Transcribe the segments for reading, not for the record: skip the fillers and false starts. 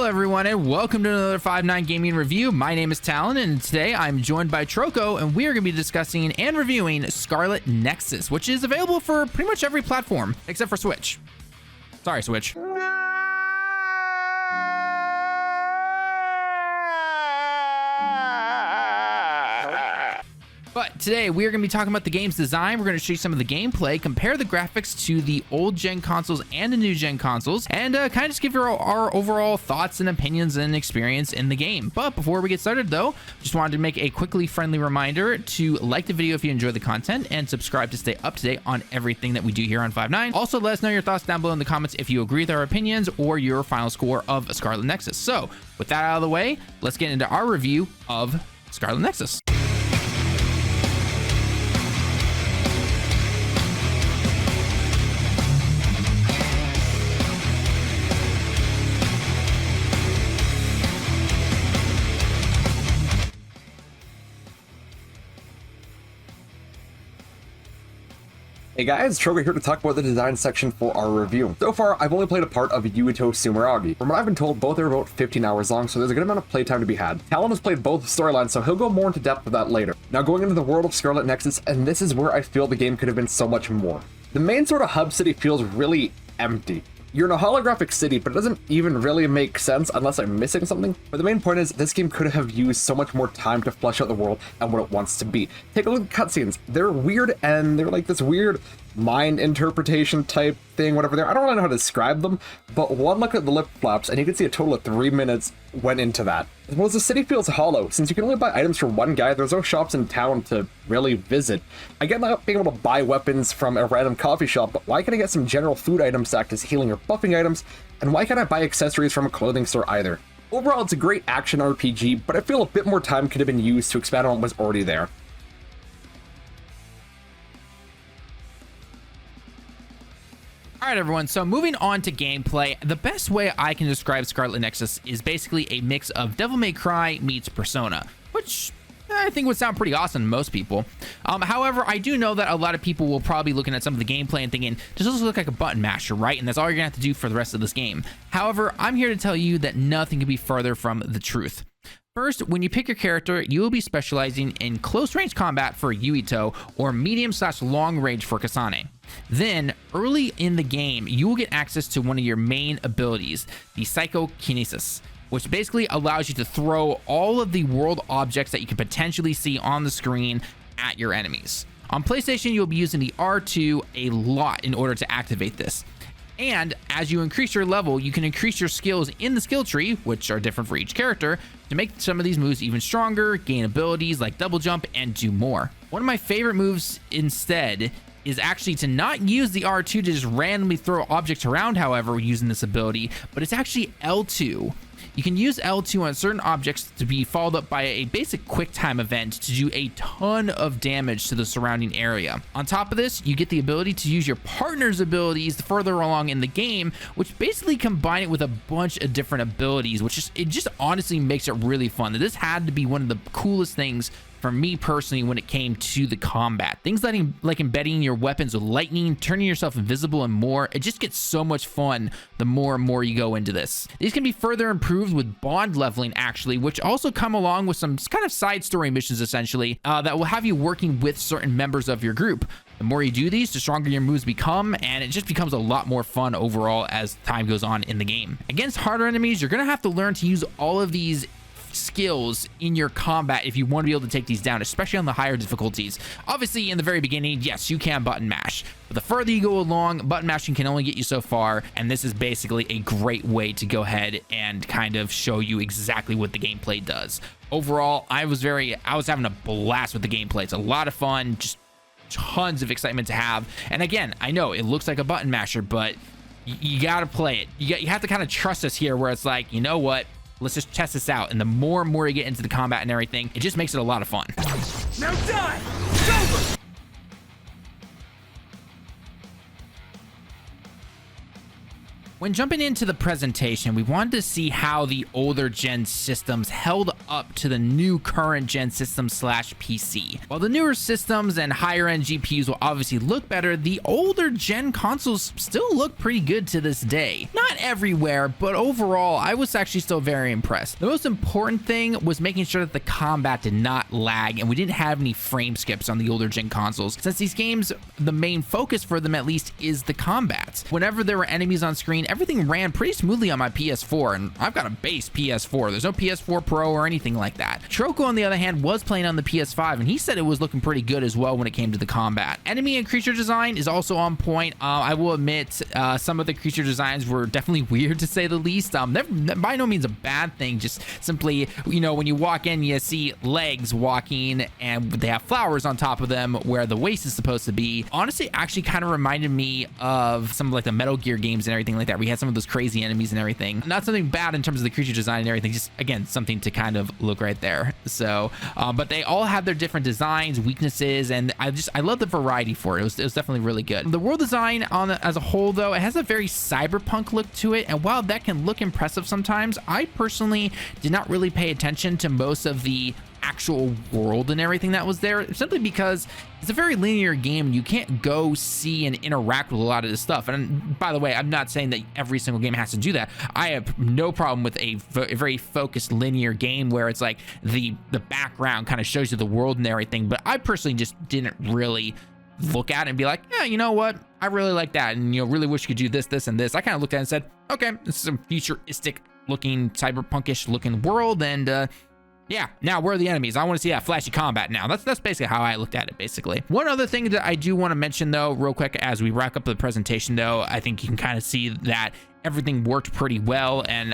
everyone, and welcome to another 5-9 Gaming Review. My name is Talon, and today I'm joined by Troco, and we are going to be discussing and reviewing Scarlet Nexus, which is available for pretty much every platform except for Switch. Sorry, Switch. But today we are going to be talking about the game's design. We're going to show you some of the gameplay, compare the graphics to the old gen consoles and the new gen consoles, and kind of just give you our overall thoughts and opinions and experience in the game. But before we get started though, just wanted to make a quickly friendly reminder to like the video if you enjoy the content and subscribe to stay up to date on everything that we do here on 5-9. Also, let us know your thoughts down below in the comments if you agree with our opinions or your final score of Scarlet Nexus. So with that out of the way, let's get into our review of Scarlet Nexus. Hey guys, Trogo here to talk about the design section for our review. So far, I've only played a part of Yuito Sumeragi. From what I've been told, both are about 15 hours long, so there's a good amount of playtime to be had. Talon has played both storylines, so he'll go more into depth with that later. Now going into the world of Scarlet Nexus, and this is where I feel the game could have been so much more. The main sort of hub city feels really empty. You're in a holographic city, but it doesn't even really make sense unless I'm missing something. But the main point is, this game could have used so much more time to flesh out the world and what it wants to be. Take a look at cutscenes. They're weird, and they're like this weird mind interpretation type thing, whatever they are. I don't really know how to describe them, but one look at the lip flaps, and you can see a total of 3 minutes went into that. As well as the city feels hollow. Since you can only buy items for one guy, there's no shops in town to really visit. I get not being able to buy weapons from a random coffee shop, but why can't I get some general food items to act as healing or buffing items? And why can't I buy accessories from a clothing store either? Overall, it's a great action RPG, but I feel a bit more time could have been used to expand on what was already there. All right, everyone, so moving on to gameplay, the best way I can describe Scarlet Nexus is basically a mix of Devil May Cry meets Persona, which I think would sound pretty awesome to most people. However, I do know that a lot of people will probably be looking at some of the gameplay and thinking, does this look like a button masher, right? And that's all you're gonna have to do for the rest of this game. However, I'm here to tell you that nothing could be further from the truth. First, when you pick your character, you will be specializing in close range combat for Yuito or medium/long range for Kasane. Then, early in the game, you will get access to one of your main abilities, the Psychokinesis, which basically allows you to throw all of the world objects that you can potentially see on the screen at your enemies. On PlayStation, you'll be using the R2 a lot in order to activate this. And as you increase your level, you can increase your skills in the skill tree, which are different for each character, to make some of these moves even stronger, gain abilities like double jump, and do more. One of my favorite moves instead is actually to not use the R2 to just randomly throw objects around, however, using this ability, but it's actually L2. You can use L2 on certain objects to be followed up by a basic quick time event to do a ton of damage to the surrounding area. On top of this, you get the ability to use your partner's abilities further along in the game, which basically combine it with a bunch of different abilities, it just honestly makes it really fun. This had to be one of the coolest things for me personally when it came to the combat. Things like embedding your weapons with lightning, turning yourself invisible, and more. It just gets so much fun the more and more you go into this. These can be further improved with bond leveling actually, which also come along with some kind of side story missions essentially that will have you working with certain members of your group. The more you do these, the stronger your moves become, and it just becomes a lot more fun overall as time goes on in the game. Against harder enemies, you're gonna have to learn to use all of these skills in your combat if you want to be able to take these down, especially on the higher difficulties. Obviously, in the very beginning, yes, you can button mash, but the further you go along, button mashing can only get you so far, and this is basically a great way to go ahead and kind of show you exactly what the gameplay does. Overall, I was having a blast with the gameplay. It's a lot of fun, just tons of excitement to have. And again, I know it looks like a button masher, but you got to play it. You have to kind of trust us here where it's like, you know what? Let's just test this out. And the more and more you get into the combat and everything, it just makes it a lot of fun. Now die! It's over! When jumping into the presentation, we wanted to see how the older gen systems held up to the new current gen system slash PC. While the newer systems and higher end GPUs will obviously look better, the older gen consoles still look pretty good to this day. Not everywhere, but overall, I was actually still very impressed. The most important thing was making sure that the combat did not lag and we didn't have any frame skips on the older gen consoles. Since these games, the main focus for them at least is the combats. Whenever there were enemies on screen, everything ran pretty smoothly on my PS4, and I've got a base PS4. There's no PS4 Pro or anything like that. Troko, on the other hand, was playing on the PS5, and he said it was looking pretty good as well when it came to the combat. Enemy and creature design is also on point. I will admit, some of the creature designs were definitely weird to say the least. By no means a bad thing, just simply, you know, when you walk in, you see legs walking, and they have flowers on top of them where the waist is supposed to be. Honestly, actually kind of reminded me of some of like the Metal Gear games and everything like that. We had some of those crazy enemies and everything. Not something bad in terms of the creature design and everything, just again something to kind of look right there. So but they all have their different designs, weaknesses, and I love the variety for it. It was definitely really good. The world design as a whole, though, it has a very cyberpunk look to it, and while that can look impressive sometimes, I personally did not really pay attention to most of the actual world and everything that was there, simply because it's a very linear game and you can't go see and interact with a lot of this stuff. And by the way, I'm not saying that every single game has to do that. I have no problem with a very focused linear game where it's like the background kind of shows you the world and everything, but I personally just didn't really look at it and be like, yeah, you know what, I really like that, and you know, really wish you could do this and this. I kind of looked at it and said, okay, this is a futuristic looking, cyberpunkish looking world, and yeah, now where are the enemies? I want to see that flashy combat now. That's basically how I looked at it, basically. One other thing that I do want to mention, though, real quick, as we wrap up the presentation, though, I think you can kind of see that everything worked pretty well. And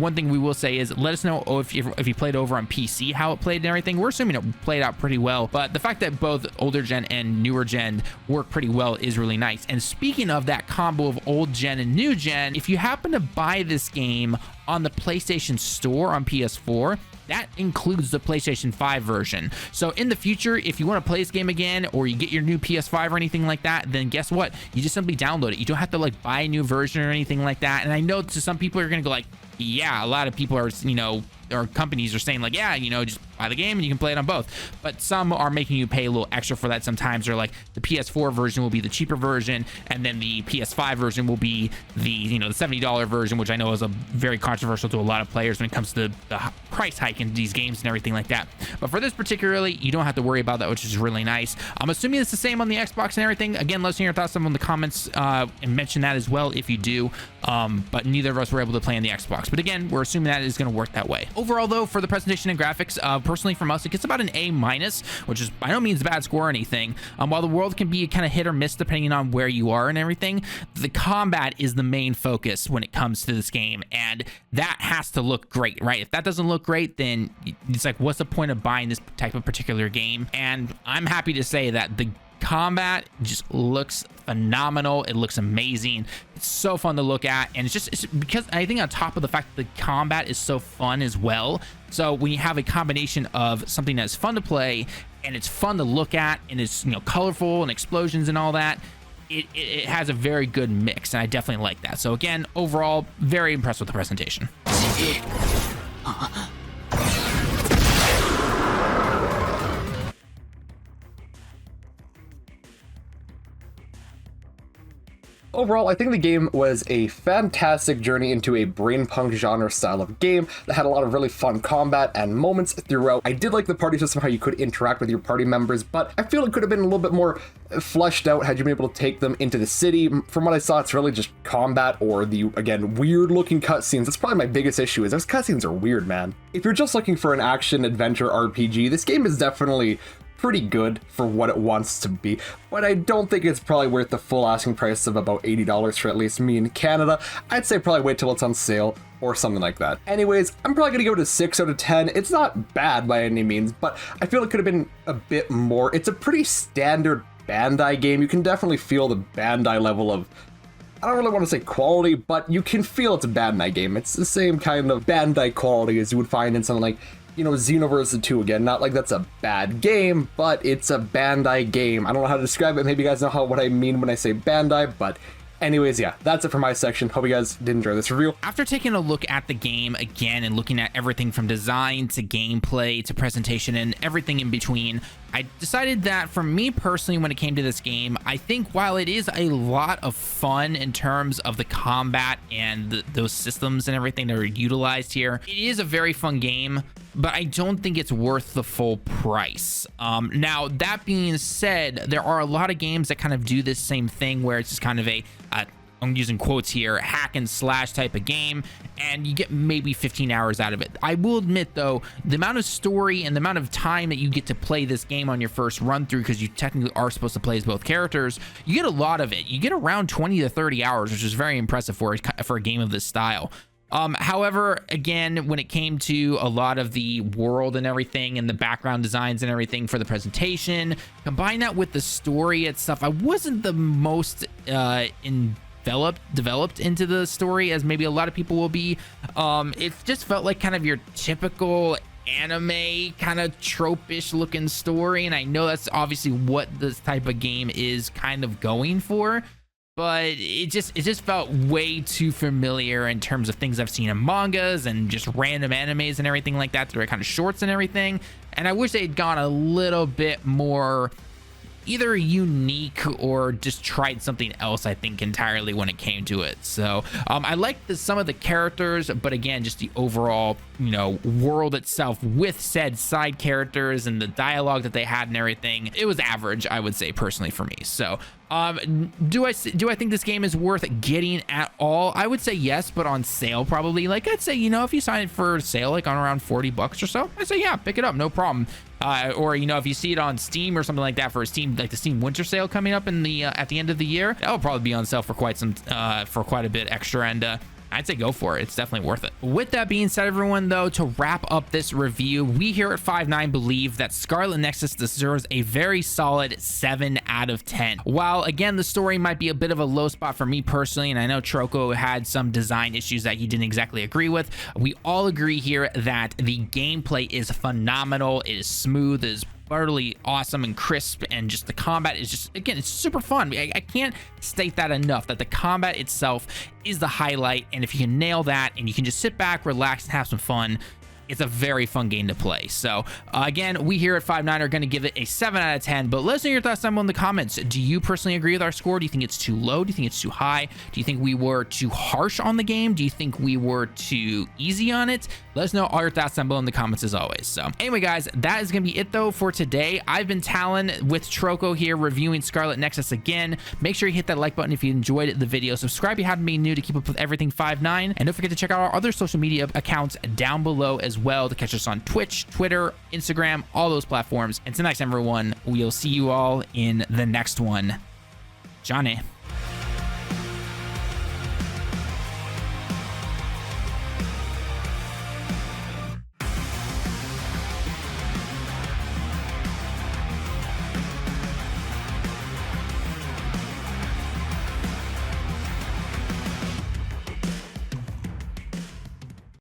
one thing we will say is, let us know if you played over on PC, how it played and everything. We're assuming it played out pretty well, but the fact that both older gen and newer gen work pretty well is really nice. And speaking of that combo of old gen and new gen, if you happen to buy this game on the PlayStation Store on PS4, that includes the PlayStation 5 version. So in the future, if you want to play this game again, or you get your new PS5 or anything like that, then guess what? You just simply download it. You don't have to like buy a new version or anything like that. And I know to some people are going to go like, yeah, a lot of people are, you know, or companies are saying like, yeah, you know, just buy the game and you can play it on both. But some are making you pay a little extra for that sometimes, or like the PS4 version will be the cheaper version, and then the PS5 version will be the, you know, the $70 version, which I know is a very controversial to a lot of players when it comes to the price hike in these games and everything like that. But for this particularly, you don't have to worry about that, which is really nice. I'm assuming it's the same on the Xbox and everything. Again, let us know your thoughts in the comments and mention that as well if you do. But neither of us were able to play on the Xbox. But again, we're assuming that is going to work that way. Overall, though, for the presentation and graphics, personally from us, it gets about an A-, which is by no means a bad score or anything. While the world can be kind of hit or miss depending on where you are and everything, the combat is the main focus when it comes to this game, and that has to look great, right? If that doesn't look great, then it's like, what's the point of buying this type of particular game? And I'm happy to say that the combat just looks phenomenal. It looks amazing. It's so fun to look at, and it's because I think on top of the fact that the combat is so fun as well. So when you have a combination of something that's fun to play and it's fun to look at and it's, you know, colorful and explosions and all that, it has a very good mix, and I definitely like that. So again, overall, very impressed with the presentation. Overall, I think the game was a fantastic journey into a brain punk genre style of game that had a lot of really fun combat and moments throughout. I did like the party system, how you could interact with your party members, but I feel it could have been a little bit more fleshed out had you been able to take them into the city. From what I saw, it's really just combat or the, again, weird looking cutscenes. That's probably my biggest issue, is those cutscenes are weird, man. If you're just looking for an action adventure RPG, this game is definitely pretty good for what it wants to be, but I don't think it's probably worth the full asking price of about $80 for at least me in Canada. I'd say probably wait till it's on sale or something like that. Anyways, I'm probably gonna go to 6 out of 10. It's not bad by any means, but I feel it could have been a bit more. It's a pretty standard Bandai game. You can definitely feel the Bandai level of, I don't really want to say quality, but you can feel it's a Bandai game. It's the same kind of Bandai quality as you would find in something like, you know, Xenoverse 2 again. Not like that's a bad game, but it's a Bandai game. I don't know how to describe it. Maybe you guys know what I mean when I say Bandai, but Anyways, yeah, that's it for my section. Hope you guys did enjoy this review. After taking a look at the game again and looking at everything from design to gameplay to presentation and everything in between, I decided that for me personally, when it came to this game, I think while it is a lot of fun in terms of the combat and those systems and everything that are utilized here, it is a very fun game, but I don't think it's worth the full price. Now, that being said, there are a lot of games that kind of do this same thing where it's just kind of I'm using quotes here, hack and slash type of game, and you get maybe 15 hours out of it. I will admit though, the amount of story and the amount of time that you get to play this game on your first run through, because you technically are supposed to play as both characters, you get a lot of it. You get around 20 to 30 hours, which is very impressive for a game of this style. However, again, when it came to a lot of the world and everything and the background designs and everything for the presentation, combine that with the story itself, I wasn't the most developed into the story as maybe a lot of people will be. It just felt like kind of your typical anime kind of trope-ish looking story, and I know that's obviously what this type of game is kind of going for, but it just felt way too familiar in terms of things I've seen in mangas and just random animes and everything like that. They're kind of shorts and everything, and I wish they'd gone a little bit more either unique or just tried something else, I think, entirely when it came to it. So I liked some of the characters, but again, just the overall, world itself with said side characters and the dialogue that they had and everything, it was average, I would say, personally, for me. So do I think this game is worth getting at all? I would say yes, but on sale probably. Like, I'd say, if you sign it for sale, like on around $40 or so, I'd say, yeah, pick it up, no problem. Or if you see it on Steam or something like that, for a Steam, like the Steam Winter Sale coming up in the at the end of the year, that will probably be on sale for quite a bit extra, and I'd say go for it. It's definitely worth it. With that being said, everyone, though, to wrap up this review, we here at 5-9 believe that Scarlet Nexus deserves a very solid 7 out of 10. While, again, the story might be a bit of a low spot for me personally, and I know Troko had some design issues that he didn't exactly agree with, we all agree here that the gameplay is phenomenal. It is smooth, it is utterly awesome and crisp, and just the combat is just, again, it's super fun. I can't state that enough, that the combat itself is the highlight, and if you can nail that and you can just sit back, relax, and have some fun, it's a very fun game to play. So again, we here at 5-9 are going to give it a 7 out of 10, but let us know your thoughts down below in the comments. Do you personally agree with our score? Do you think it's too low? Do you think it's too high? Do you think we were too harsh on the game? Do you think we were too easy on it? Let us know all your thoughts down below in the comments as always. So anyway, guys, that is going to be it though for today. I've been Talon with Troko here reviewing Scarlet Nexus again. Make sure you hit that like button if you enjoyed the video. Subscribe if you haven't been new to keep up with everything 5-9, and don't forget to check out our other social media accounts down below as well to catch us on Twitch, Twitter, Instagram, all those platforms. Until next time, everyone, we'll see you all in the next one. Johnny.